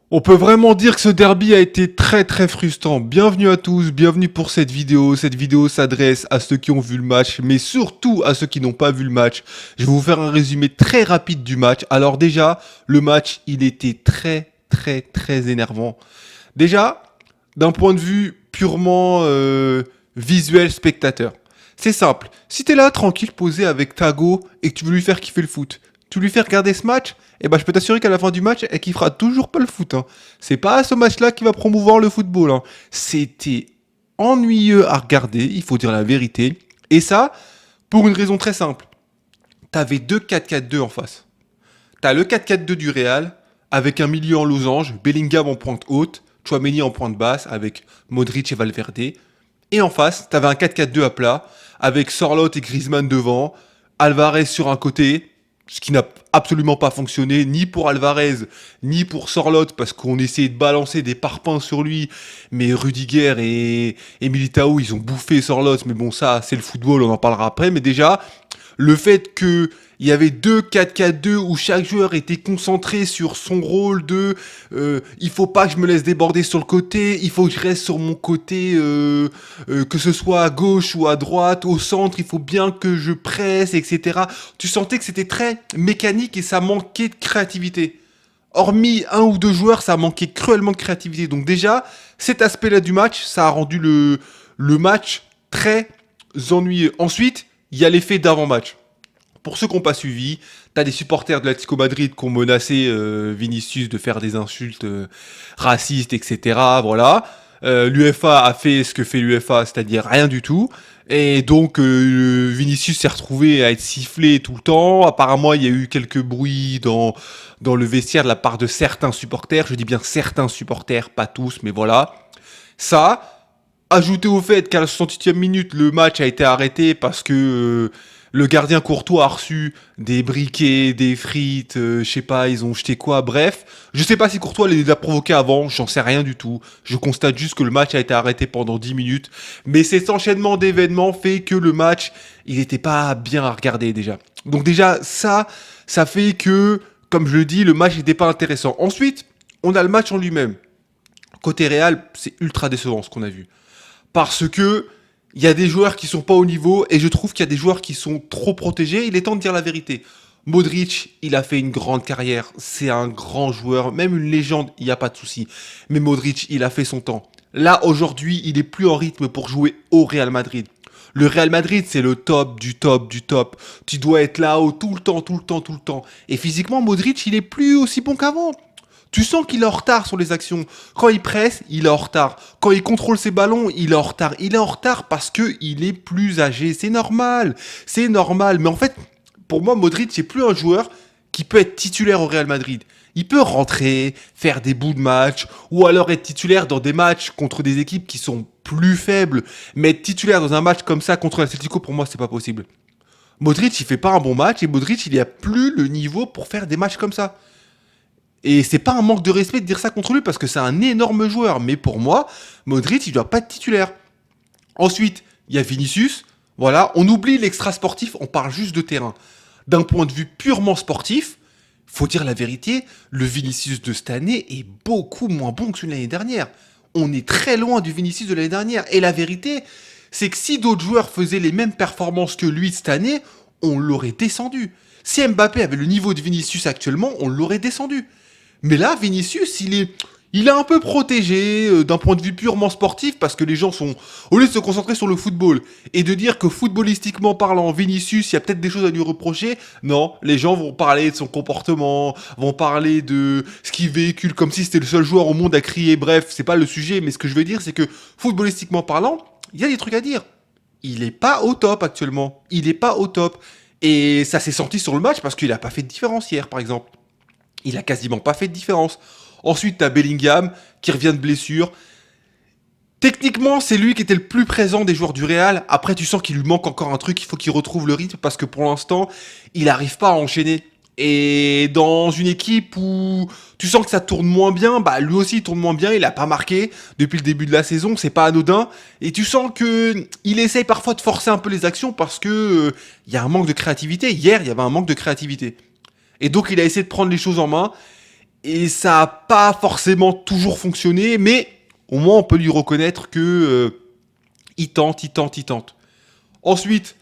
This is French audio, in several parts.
On peut vraiment dire que ce derby a été très très frustrant. Bienvenue à tous, bienvenue pour cette vidéo. Cette vidéo s'adresse à ceux qui ont vu le match, mais surtout à ceux qui n'ont pas vu le match. Je vais vous faire un résumé très rapide du match. Alors déjà, le match, il était très très très énervant. Déjà, d'un point de vue purement visuel spectateur. C'est simple. Si t'es là, tranquille, posé avec Tago, et que tu veux lui faire kiffer le foot, tu lui fais regarder ce match, eh ben je peux t'assurer qu'à la fin du match, elle kiffera toujours pas le foot. Hein. C'est pas ce match-là qui va promouvoir le football. Hein. C'était ennuyeux à regarder, il faut dire la vérité. Et ça, pour une raison très simple. T'avais deux 4-4-2 en face. T'as le 4-4-2 du Real, avec un milieu en losange, Bellingham en pointe haute, Chouameni en pointe basse, avec Modric et Valverde. Et en face, t'avais un 4-4-2 à plat, avec Sorloth et Griezmann devant, Alvarez sur un côté, ce qui n'a absolument pas fonctionné, ni pour Alvarez, ni pour Sorloth, parce qu'on essayait de balancer des parpaings sur lui, mais Rudiger et Militao, ils ont bouffé Sorloth, mais bon, ça, c'est le football, on en parlera après, mais déjà, le fait que il y avait deux 4-4-2 où chaque joueur était concentré sur son rôle de il faut pas que je me laisse déborder sur le côté, il faut que je reste sur mon côté, que ce soit à gauche ou à droite, au centre, il faut bien que je presse, etc. Tu sentais que c'était très mécanique et ça manquait de créativité. Hormis un ou deux joueurs, ça manquait cruellement de créativité. Donc déjà, cet aspect-là du match, ça a rendu le match très ennuyeux. Ensuite, il y a l'effet d'avant-match. Pour ceux qui n'ont pas suivi, t'as des supporters de l'Atlético Madrid qui ont menacé Vinicius de faire des insultes racistes, etc. Voilà. L'UEFA a fait ce que fait l'UEFA, c'est-à-dire rien du tout. Et donc Vinicius s'est retrouvé à être sifflé tout le temps. Apparemment, il y a eu quelques bruits dans le vestiaire de la part de certains supporters. Je dis bien certains supporters, pas tous, mais voilà. Ça, ajouté au fait qu'à la 68e minute, le match a été arrêté parce que le gardien Courtois a reçu des briquets, des frites, je sais pas, ils ont jeté quoi, bref. Je sais pas si Courtois les a provoqués avant, j'en sais rien du tout. Je constate juste que le match a été arrêté pendant 10 minutes. Mais cet enchaînement d'événements fait que le match, il était pas bien à regarder déjà. Donc déjà, ça fait que, comme je le dis, le match n'était pas intéressant. Ensuite, on a le match en lui-même. Côté Real, c'est ultra décevant ce qu'on a vu. Parce que il y a des joueurs qui sont pas au niveau et je trouve qu'il y a des joueurs qui sont trop protégés. Il est temps de dire la vérité. Modric, il a fait une grande carrière. C'est un grand joueur, même une légende, il n'y a pas de souci. Mais Modric, il a fait son temps. Là, aujourd'hui, il est plus en rythme pour jouer au Real Madrid. Le Real Madrid, c'est le top du top du top. Tu dois être là-haut tout le temps, tout le temps, tout le temps. Et physiquement, Modric, il est plus aussi bon qu'avant. Tu sens qu'il est en retard sur les actions. Quand il presse, il est en retard. Quand il contrôle ses ballons, il est en retard. Il est en retard parce que il est plus âgé. C'est normal. C'est normal. Mais en fait, pour moi, Modric, c'est plus un joueur qui peut être titulaire au Real Madrid. Il peut rentrer, faire des bouts de match, ou alors être titulaire dans des matchs contre des équipes qui sont plus faibles. Mais être titulaire dans un match comme ça contre l'Atlético, pour moi, c'est pas possible. Modric, il fait pas un bon match et Modric, il y a plus le niveau pour faire des matchs comme ça. Et c'est pas un manque de respect de dire ça contre lui parce que c'est un énorme joueur. Mais pour moi, Modric, il doit pas être titulaire. Ensuite, il y a Vinicius. Voilà, on oublie l'extra sportif, on parle juste de terrain. D'un point de vue purement sportif, faut dire la vérité, le Vinicius de cette année est beaucoup moins bon que celui de l'année dernière. On est très loin du Vinicius de l'année dernière. Et la vérité, c'est que si d'autres joueurs faisaient les mêmes performances que lui cette année, on l'aurait descendu. Si Mbappé avait le niveau de Vinicius actuellement, on l'aurait descendu. Mais là, Vinicius, il est un peu protégé d'un point de vue purement sportif parce que les gens sont, au lieu de se concentrer sur le football et de dire que footballistiquement parlant, Vinicius, il y a peut-être des choses à lui reprocher, non, les gens vont parler de son comportement, vont parler de ce qu'il véhicule comme si c'était le seul joueur au monde à crier. Bref, c'est pas le sujet, mais ce que je veux dire, c'est que footballistiquement parlant, il y a des trucs à dire. Il est pas au top actuellement. Il est pas au top. Et ça s'est senti sur le match parce qu'il a pas fait de différence hier, par exemple. Il a quasiment pas fait de différence. Ensuite, t'as Bellingham qui revient de blessure. Techniquement, c'est lui qui était le plus présent des joueurs du Real. Après, tu sens qu'il lui manque encore un truc. Il faut qu'il retrouve le rythme parce que pour l'instant, il n'arrive pas à enchaîner. Et dans une équipe où tu sens que ça tourne moins bien, bah lui aussi il tourne moins bien. Il a pas marqué depuis le début de la saison. C'est pas anodin. Et tu sens que il essaye parfois de forcer un peu les actions parce que il y a un manque de créativité. Hier, il y avait un manque de créativité. Et donc, il a essayé de prendre les choses en main. Et ça n'a pas forcément toujours fonctionné, mais au moins on peut lui reconnaître que il tente, il tente, il tente. Ensuite,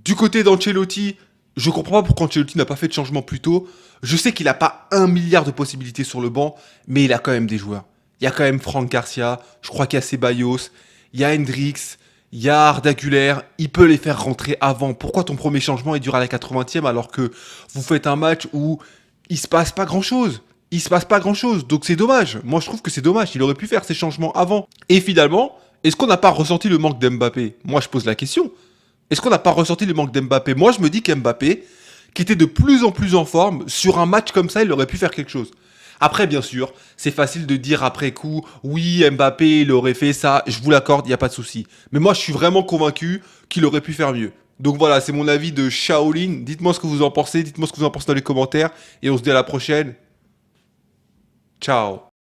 du côté d'Ancelotti, je comprends pas pourquoi Ancelotti n'a pas fait de changement plus tôt. Je sais qu'il n'a pas 1 milliard de possibilités sur le banc, mais il a quand même des joueurs. Il y a quand même Franck Garcia, je crois qu'il y a Ceballos, il y a Hendrix, il y a Arda Güler, il peut les faire rentrer avant. Pourquoi ton premier changement est dur à la 80e alors que vous faites un match où il se passe pas grand chose? Il se passe pas grand chose, donc c'est dommage. Moi je trouve que c'est dommage, il aurait pu faire ces changements avant. Et finalement, est-ce qu'on n'a pas ressenti le manque d'Mbappé? Moi je pose la question. Est-ce qu'on n'a pas ressenti le manque d'Mbappé? Moi, je me dis qu'Mbappé, qui était de plus en plus en forme, sur un match comme ça, il aurait pu faire quelque chose. Après, bien sûr, c'est facile de dire après coup, oui, Mbappé, il aurait fait ça, je vous l'accorde, il n'y a pas de souci. Mais moi, je suis vraiment convaincu qu'il aurait pu faire mieux. Donc voilà, c'est mon avis de Shaolin. Dites-moi ce que vous en pensez, dites-moi ce que vous en pensez dans les commentaires, et on se dit à la prochaine. Ciao.